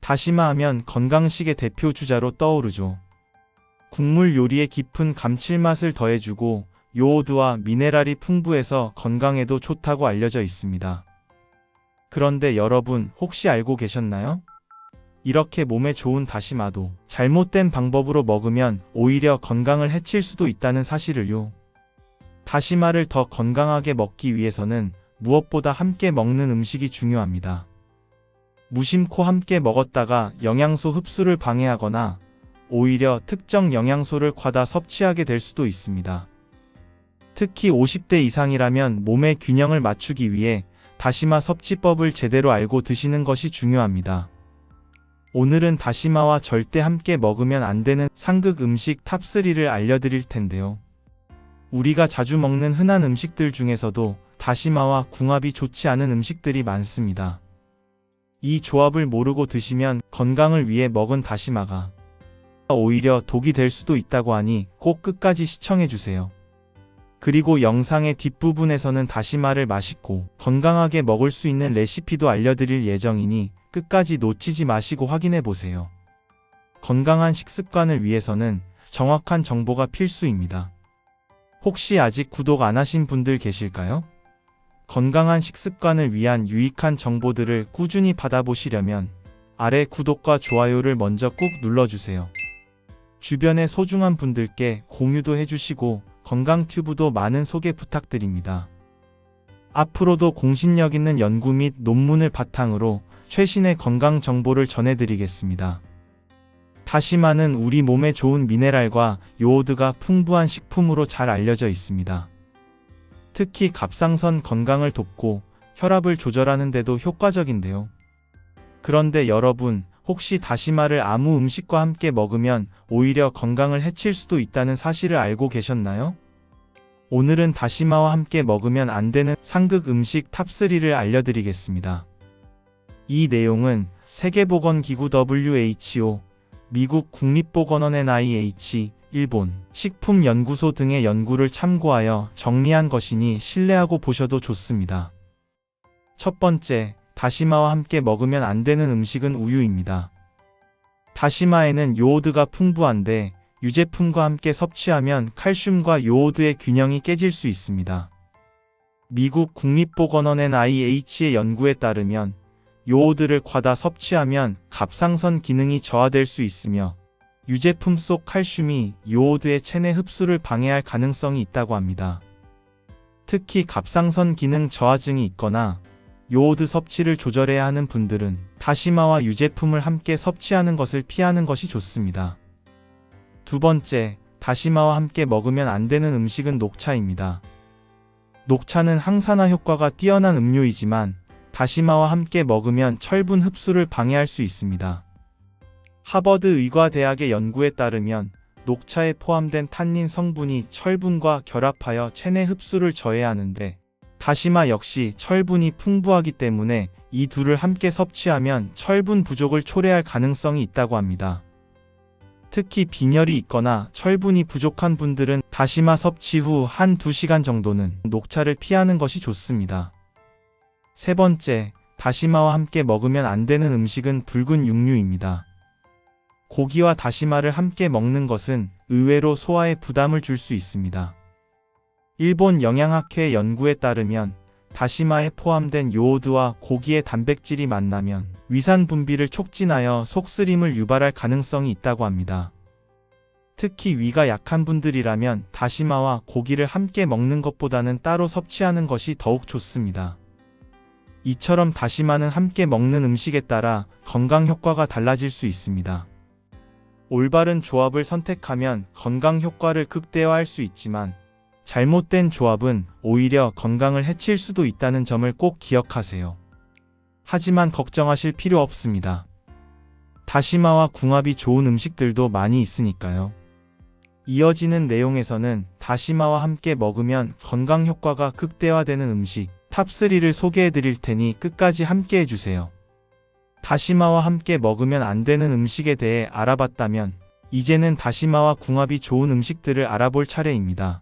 다시마 하면 건강식의 대표 주자로 떠오르죠. 국물 요리에 깊은 감칠맛을 더해주고 요오드와 미네랄이 풍부해서 건강에도 좋다고 알려져 있습니다. 그런데 여러분 혹시 알고 계셨나요? 이렇게 몸에 좋은 다시마도 잘못된 방법으로 먹으면 오히려 건강을 해칠 수도 있다는 사실을요. 다시마를 더 건강하게 먹기 위해서는 무엇보다 함께 먹는 음식이 중요합니다. 무심코 함께 먹었다가 영양소 흡수를 방해하거나 오히려 특정 영양소를 과다 섭취하게 될 수도 있습니다. 특히 50대 이상이라면 몸의 균형을 맞추기 위해 다시마 섭취법을 제대로 알고 드시는 것이 중요합니다. 오늘은 다시마와 절대 함께 먹으면 안 되는 상극 음식 탑3를 알려드릴 텐데요. 우리가 자주 먹는 흔한 음식들 중에서도 다시마와 궁합이 좋지 않은 음식들이 많습니다. 이 조합을 모르고 드시면 건강을 위해 먹은 다시마가 오히려 독이 될 수도 있다고 하니 꼭 끝까지 시청해주세요. 그리고 영상의 뒷부분에서는 다시마를 맛있고 건강하게 먹을 수 있는 레시피도 알려드릴 예정이니 끝까지 놓치지 마시고 확인해보세요. 건강한 식습관을 위해서는 정확한 정보가 필수입니다. 혹시 아직 구독 안 하신 분들 계실까요? 건강한 식습관을 위한 유익한 정보들을 꾸준히 받아보시려면 아래 구독과 좋아요를 먼저 꾹 눌러주세요. 주변의 소중한 분들께 공유도 해주시고 건강튜브도 많은 소개 부탁드립니다. 앞으로도 공신력 있는 연구 및 논문을 바탕으로 최신의 건강 정보를 전해드리겠습니다. 다시마는 우리 몸에 좋은 미네랄과 요오드가 풍부한 식품으로 잘 알려져 있습니다. 특히 갑상선 건강을 돕고 혈압을 조절하는 데도 효과적인데요. 그런데 여러분, 혹시 다시마를 아무 음식과 함께 먹으면 오히려 건강을 해칠 수도 있다는 사실을 알고 계셨나요? 오늘은 다시마와 함께 먹으면 안 되는 상극 음식 탑3를 알려드리겠습니다. 이 내용은 세계보건기구 WHO, 미국 국립보건원 NIH, 일본 식품연구소 등의 연구를 참고하여 정리한 것이니 신뢰하고 보셔도 좋습니다. 첫 번째, 다시마와 함께 먹으면 안 되는 음식은 우유입니다. 다시마에는 요오드가 풍부한데 유제품과 함께 섭취하면 칼슘과 요오드의 균형이 깨질 수 있습니다. 미국 국립보건원 NIH의 연구에 따르면 요오드를 과다 섭취하면 갑상선 기능이 저하될 수 있으며 유제품 속 칼슘이 요오드의 체내 흡수를 방해할 가능성이 있다고 합니다. 특히 갑상선 기능 저하증이 있거나 요오드 섭취를 조절해야 하는 분들은 다시마와 유제품을 함께 섭취하는 것을 피하는 것이 좋습니다. 두 번째, 다시마와 함께 먹으면 안 되는 음식은 녹차입니다. 녹차는 항산화 효과가 뛰어난 음료이지만 다시마와 함께 먹으면 철분 흡수를 방해할 수 있습니다. 하버드 의과대학의 연구에 따르면 녹차에 포함된 탄닌 성분이 철분과 결합하여 체내 흡수를 저해하는데 다시마 역시 철분이 풍부하기 때문에 이 둘을 함께 섭취하면 철분 부족을 초래할 가능성이 있다고 합니다. 특히 빈혈이 있거나 철분이 부족한 분들은 다시마 섭취 후 1~2시간 정도는 녹차를 피하는 것이 좋습니다. 세 번째, 다시마와 함께 먹으면 안 되는 음식은 붉은 육류입니다. 고기와 다시마를 함께 먹는 것은 의외로 소화에 부담을 줄 수 있습니다. 일본 영양학회 연구에 따르면 다시마에 포함된 요오드와 고기의 단백질이 만나면 위산 분비를 촉진하여 속쓰림을 유발할 가능성이 있다고 합니다. 특히 위가 약한 분들이라면 다시마와 고기를 함께 먹는 것보다는 따로 섭취하는 것이 더욱 좋습니다. 이처럼 다시마는 함께 먹는 음식에 따라 건강 효과가 달라질 수 있습니다. 올바른 조합을 선택하면 건강 효과를 극대화할 수 있지만 잘못된 조합은 오히려 건강을 해칠 수도 있다는 점을 꼭 기억하세요. 하지만 걱정하실 필요 없습니다. 다시마와 궁합이 좋은 음식들도 많이 있으니까요. 이어지는 내용에서는 다시마와 함께 먹으면 건강 효과가 극대화되는 음식 탑3를 소개해 드릴 테니 끝까지 함께 해주세요. 다시마와 함께 먹으면 안 되는 음식에 대해 알아봤다면 이제는 다시마와 궁합이 좋은 음식들을 알아볼 차례입니다.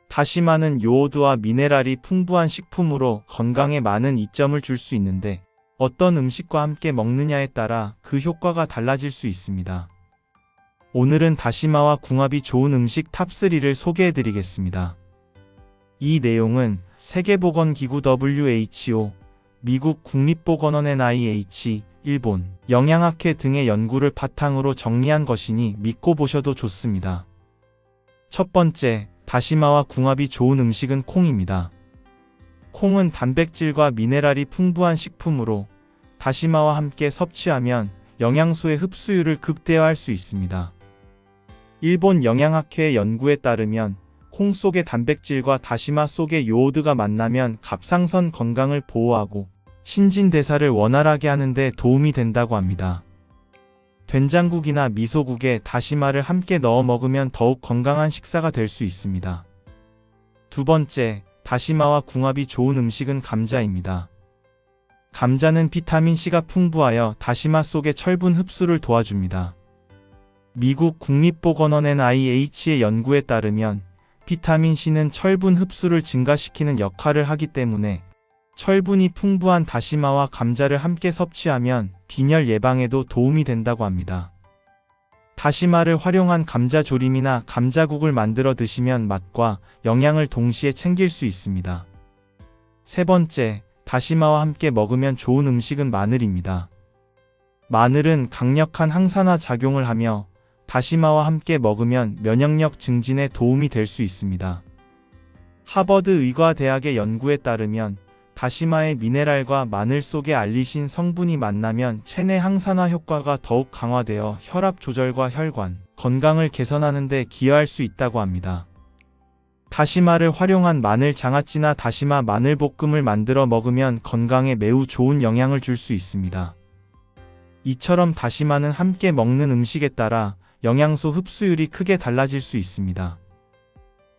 다시마는 요오드와 미네랄이 풍부한 식품으로 건강에 많은 이점을 줄 수 있는데 어떤 음식과 함께 먹느냐에 따라 그 효과가 달라질 수 있습니다. 오늘은 다시마와 궁합이 좋은 음식 탑3를 소개해 드리겠습니다. 이 내용은 세계보건기구 WHO, 미국 국립보건원 NIH, 일본 영양학회 등의 연구를 바탕으로 정리한 것이니 믿고 보셔도 좋습니다. 첫 번째, 다시마와 궁합이 좋은 음식은 콩입니다. 콩은 단백질과 미네랄이 풍부한 식품으로 다시마와 함께 섭취하면 영양소의 흡수율을 극대화할 수 있습니다. 일본 영양학회의 연구에 따르면 콩 속의 단백질과 다시마 속의 요오드가 만나면 갑상선 건강을 보호하고 신진대사를 원활하게 하는 데 도움이 된다고 합니다. 된장국이나 미소국에 다시마를 함께 넣어 먹으면 더욱 건강한 식사가 될 수 있습니다. 두 번째, 다시마와 궁합이 좋은 음식은 감자입니다. 감자는 비타민C가 풍부하여 다시마 속의 철분 흡수를 도와줍니다. 미국 국립보건원 NIH의 연구에 따르면 비타민C는 철분 흡수를 증가시키는 역할을 하기 때문에 철분이 풍부한 다시마와 감자를 함께 섭취하면 빈혈 예방에도 도움이 된다고 합니다. 다시마를 활용한 감자조림이나 감자국을 만들어 드시면 맛과 영양을 동시에 챙길 수 있습니다. 세 번째, 다시마와 함께 먹으면 좋은 음식은 마늘입니다. 마늘은 강력한 항산화 작용을 하며 다시마와 함께 먹으면 면역력 증진에 도움이 될 수 있습니다. 하버드 의과대학의 연구에 따르면 다시마의 미네랄과 마늘 속의 알리신 성분이 만나면 체내 항산화 효과가 더욱 강화되어 혈압 조절과 혈관, 건강을 개선하는 데 기여할 수 있다고 합니다. 다시마를 활용한 마늘 장아찌나 다시마 마늘볶음을 만들어 먹으면 건강에 매우 좋은 영향을 줄 수 있습니다. 이처럼 다시마는 함께 먹는 음식에 따라 영양소 흡수율이 크게 달라질 수 있습니다.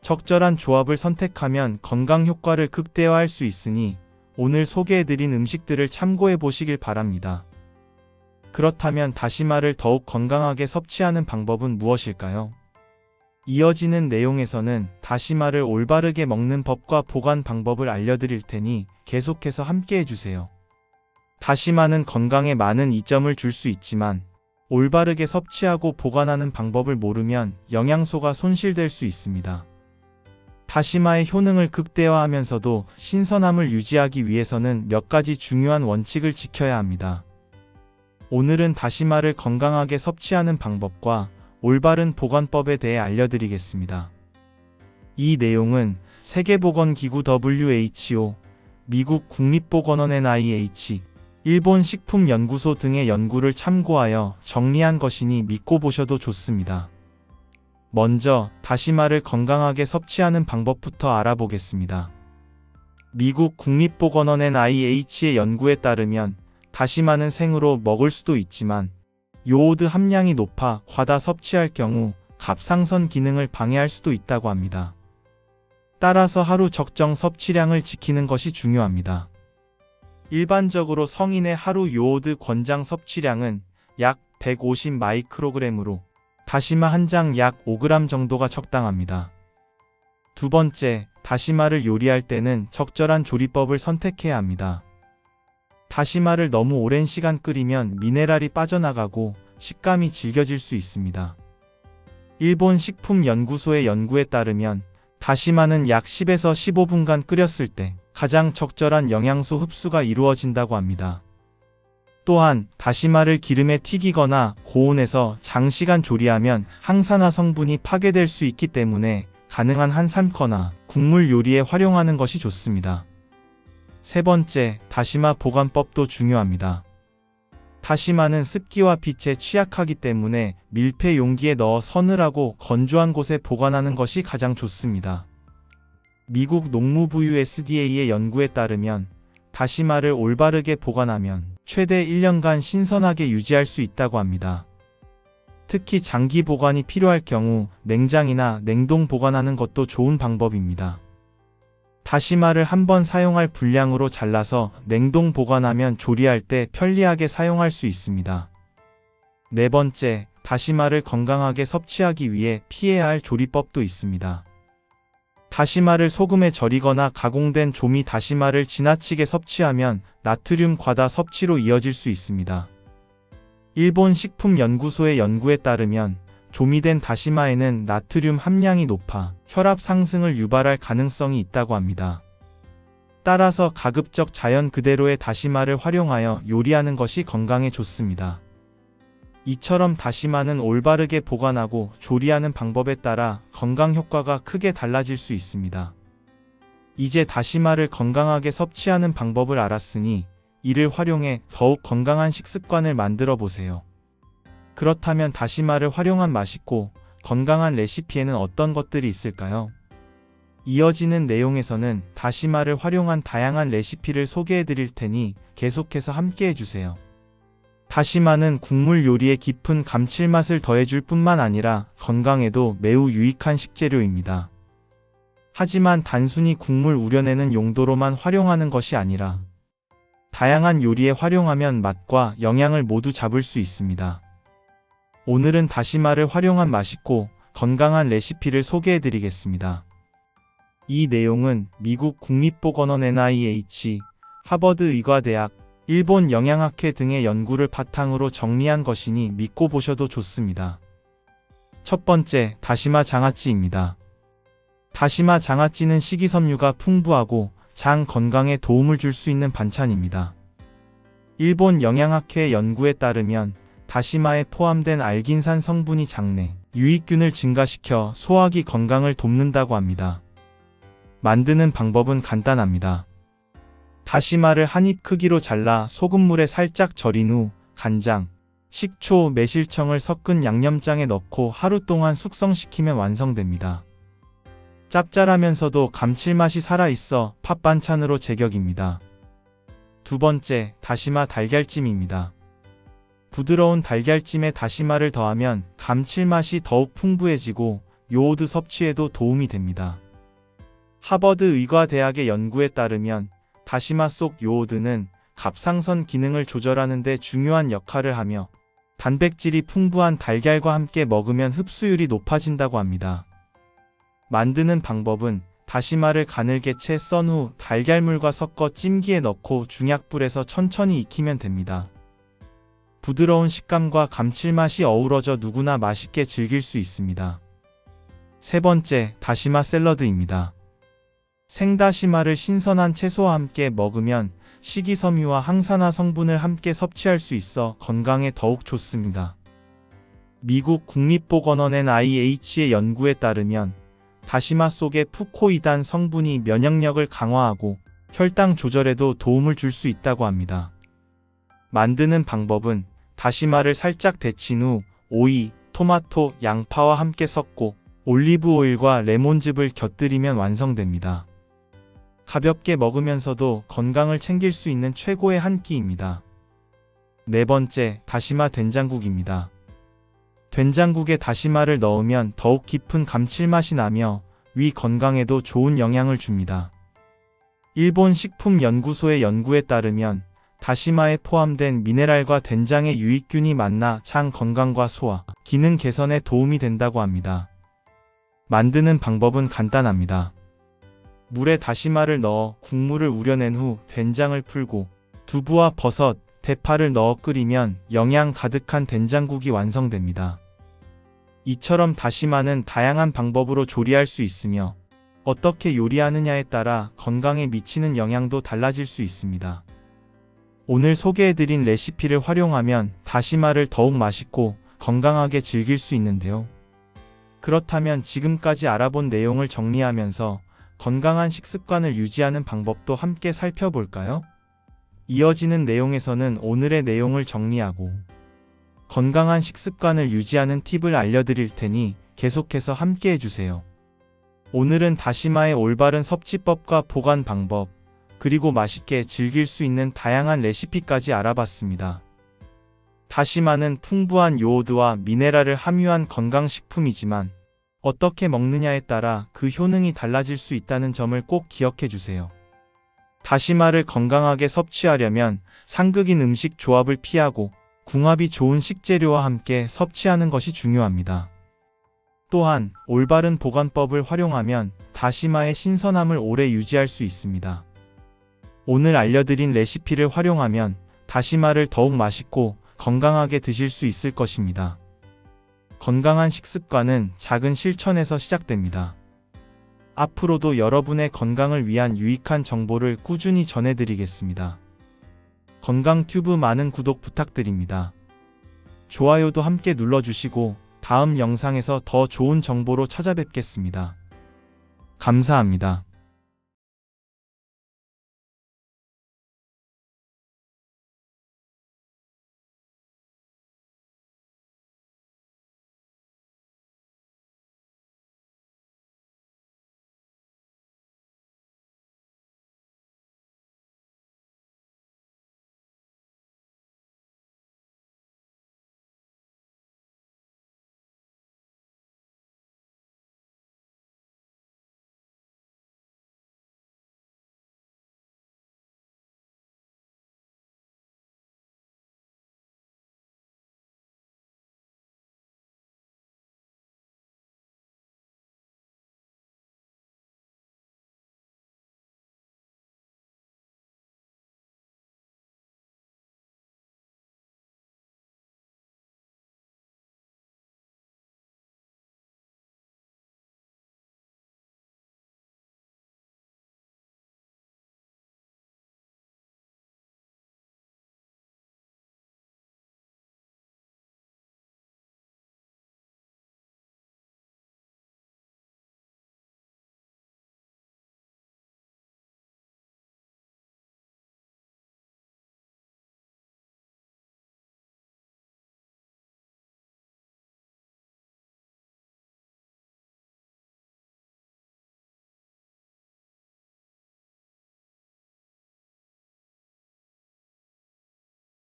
적절한 조합을 선택하면 건강 효과를 극대화할 수 있으니 오늘 소개해드린 음식들을 참고해 보시길 바랍니다. 그렇다면 다시마를 더욱 건강하게 섭취하는 방법은 무엇일까요? 이어지는 내용에서는 다시마를 올바르게 먹는 법과 보관 방법을 알려드릴 테니 계속해서 함께 해주세요. 다시마는 건강에 많은 이점을 줄 수 있지만 올바르게 섭취하고 보관하는 방법을 모르면 영양소가 손실될 수 있습니다. 다시마의 효능을 극대화하면서도 신선함을 유지하기 위해서는 몇 가지 중요한 원칙을 지켜야 합니다. 오늘은 다시마를 건강하게 섭취하는 방법과 올바른 보관법에 대해 알려드리겠습니다. 이 내용은 세계보건기구 WHO, 미국 국립보건원 NIH, 일본 식품연구소 등의 연구를 참고하여 정리한 것이니 믿고 보셔도 좋습니다. 먼저 다시마를 건강하게 섭취하는 방법부터 알아보겠습니다. 미국 국립보건원 NIH의 연구에 따르면 다시마는 생으로 먹을 수도 있지만 요오드 함량이 높아 과다 섭취할 경우 갑상선 기능을 방해할 수도 있다고 합니다. 따라서 하루 적정 섭취량을 지키는 것이 중요합니다. 일반적으로 성인의 하루 요오드 권장 섭취량은 약 150 마이크로그램으로 다시마 한 장 약 5g 정도가 적당합니다. 두 번째, 다시마를 요리할 때는 적절한 조리법을 선택해야 합니다. 다시마를 너무 오랜 시간 끓이면 미네랄이 빠져나가고 식감이 질겨질 수 있습니다. 일본 식품연구소의 연구에 따르면 다시마는 약 10에서 15분간 끓였을 때 가장 적절한 영양소 흡수가 이루어진다고 합니다. 또한 다시마를 기름에 튀기거나 고온에서 장시간 조리하면 항산화 성분이 파괴될 수 있기 때문에 가능한 한 삶거나 국물 요리에 활용하는 것이 좋습니다. 세 번째, 다시마 보관법도 중요합니다. 다시마는 습기와 빛에 취약하기 때문에 밀폐 용기에 넣어 서늘하고 건조한 곳에 보관하는 것이 가장 좋습니다. 미국 농무부유 SDA의 연구에 따르면 다시마를 올바르게 보관하면 최대 1년간 신선하게 유지할 수 있다고 합니다. 특히 장기 보관이 필요할 경우 냉장이나 냉동 보관하는 것도 좋은 방법입니다. 다시마를 한번 사용할 분량으로 잘라서 냉동 보관하면 조리할 때 편리하게 사용할 수 있습니다. 네 번째, 다시마를 건강하게 섭취하기 위해 피해야 할 조리법도 있습니다. 다시마를 소금에 절이거나 가공된 조미 다시마를 지나치게 섭취하면 나트륨 과다 섭취로 이어질 수 있습니다. 일본 식품연구소의 연구에 따르면 조미된 다시마에는 나트륨 함량이 높아 혈압 상승을 유발할 가능성이 있다고 합니다. 따라서 가급적 자연 그대로의 다시마를 활용하여 요리하는 것이 건강에 좋습니다. 이처럼 다시마는 올바르게 보관하고 조리하는 방법에 따라 건강 효과가 크게 달라질 수 있습니다. 이제 다시마를 건강하게 섭취하는 방법을 알았으니 이를 활용해 더욱 건강한 식습관을 만들어 보세요. 그렇다면 다시마를 활용한 맛있고 건강한 레시피에는 어떤 것들이 있을까요? 이어지는 내용에서는 다시마를 활용한 다양한 레시피를 소개해 드릴 테니 계속해서 함께 해주세요. 다시마는 국물 요리에 깊은 감칠맛을 더해줄 뿐만 아니라 건강에도 매우 유익한 식재료입니다. 하지만 단순히 국물 우려내는 용도로만 활용하는 것이 아니라 다양한 요리에 활용하면 맛과 영양을 모두 잡을 수 있습니다. 오늘은 다시마를 활용한 맛있고 건강한 레시피를 소개해 드리겠습니다. 이 내용은 미국 국립보건원 NIH, 하버드 의과대학, 일본 영양학회 등의 연구를 바탕으로 정리한 것이니 믿고 보셔도 좋습니다. 첫 번째, 다시마 장아찌입니다. 다시마 장아찌는 식이섬유가 풍부하고 장 건강에 도움을 줄 수 있는 반찬입니다. 일본 영양학회 연구에 따르면 다시마에 포함된 알긴산 성분이 장내 유익균을 증가시켜 소화기 건강을 돕는다고 합니다. 만드는 방법은 간단합니다. 다시마를 한 입 크기로 잘라 소금물에 살짝 절인 후 간장, 식초, 매실청을 섞은 양념장에 넣고 하루 동안 숙성시키면 완성됩니다. 짭짤하면서도 감칠맛이 살아있어 밥 반찬으로 제격입니다. 두 번째, 다시마 달걀찜입니다. 부드러운 달걀찜에 다시마를 더하면 감칠맛이 더욱 풍부해지고 요오드 섭취에도 도움이 됩니다. 하버드 의과대학의 연구에 따르면 다시마 속 요오드는 갑상선 기능을 조절하는 데 중요한 역할을 하며 단백질이 풍부한 달걀과 함께 먹으면 흡수율이 높아진다고 합니다. 만드는 방법은 다시마를 가늘게 채 썬 후 달걀물과 섞어 찜기에 넣고 중약불에서 천천히 익히면 됩니다. 부드러운 식감과 감칠맛이 어우러져 누구나 맛있게 즐길 수 있습니다. 세 번째, 다시마 샐러드입니다. 생다시마를 신선한 채소와 함께 먹으면 식이섬유와 항산화 성분을 함께 섭취할 수 있어 건강에 더욱 좋습니다. 미국 국립보건원 NIH의 연구에 따르면 다시마 속의 푸코이단 성분이 면역력을 강화하고 혈당 조절에도 도움을 줄 수 있다고 합니다. 만드는 방법은 다시마를 살짝 데친 후 오이, 토마토, 양파와 함께 섞고 올리브 오일과 레몬즙을 곁들이면 완성됩니다. 가볍게 먹으면서도 건강을 챙길 수 있는 최고의 한 끼입니다. 네 번째, 다시마 된장국입니다. 된장국에 다시마를 넣으면 더욱 깊은 감칠맛이 나며 위 건강에도 좋은 영향을 줍니다. 일본 식품연구소의 연구에 따르면 다시마에 포함된 미네랄과 된장의 유익균이 만나 장 건강과 소화, 기능 개선에 도움이 된다고 합니다. 만드는 방법은 간단합니다. 물에 다시마를 넣어 국물을 우려낸 후 된장을 풀고 두부와 버섯, 대파를 넣어 끓이면 영양 가득한 된장국이 완성됩니다. 이처럼 다시마는 다양한 방법으로 조리할 수 있으며 어떻게 요리하느냐에 따라 건강에 미치는 영향도 달라질 수 있습니다. 오늘 소개해드린 레시피를 활용하면 다시마를 더욱 맛있고 건강하게 즐길 수 있는데요. 그렇다면 지금까지 알아본 내용을 정리하면서 건강한 식습관을 유지하는 방법도 함께 살펴볼까요? 이어지는 내용에서는 오늘의 내용을 정리하고 건강한 식습관을 유지하는 팁을 알려드릴 테니 계속해서 함께 해주세요. 오늘은 다시마의 올바른 섭취법과 보관 방법, 그리고 맛있게 즐길 수 있는 다양한 레시피까지 알아봤습니다. 다시마는 풍부한 요오드와 미네랄을 함유한 건강식품이지만 어떻게 먹느냐에 따라 그 효능이 달라질 수 있다는 점을 꼭 기억해 주세요. 다시마를 건강하게 섭취하려면 상극인 음식 조합을 피하고 궁합이 좋은 식재료와 함께 섭취하는 것이 중요합니다. 또한 올바른 보관법을 활용하면 다시마의 신선함을 오래 유지할 수 있습니다. 오늘 알려드린 레시피를 활용하면 다시마를 더욱 맛있고 건강하게 드실 수 있을 것입니다. 건강한 식습관은 작은 실천에서 시작됩니다. 앞으로도 여러분의 건강을 위한 유익한 정보를 꾸준히 전해드리겠습니다. 건강튜브 많은 구독 부탁드립니다. 좋아요도 함께 눌러주시고 다음 영상에서 더 좋은 정보로 찾아뵙겠습니다. 감사합니다.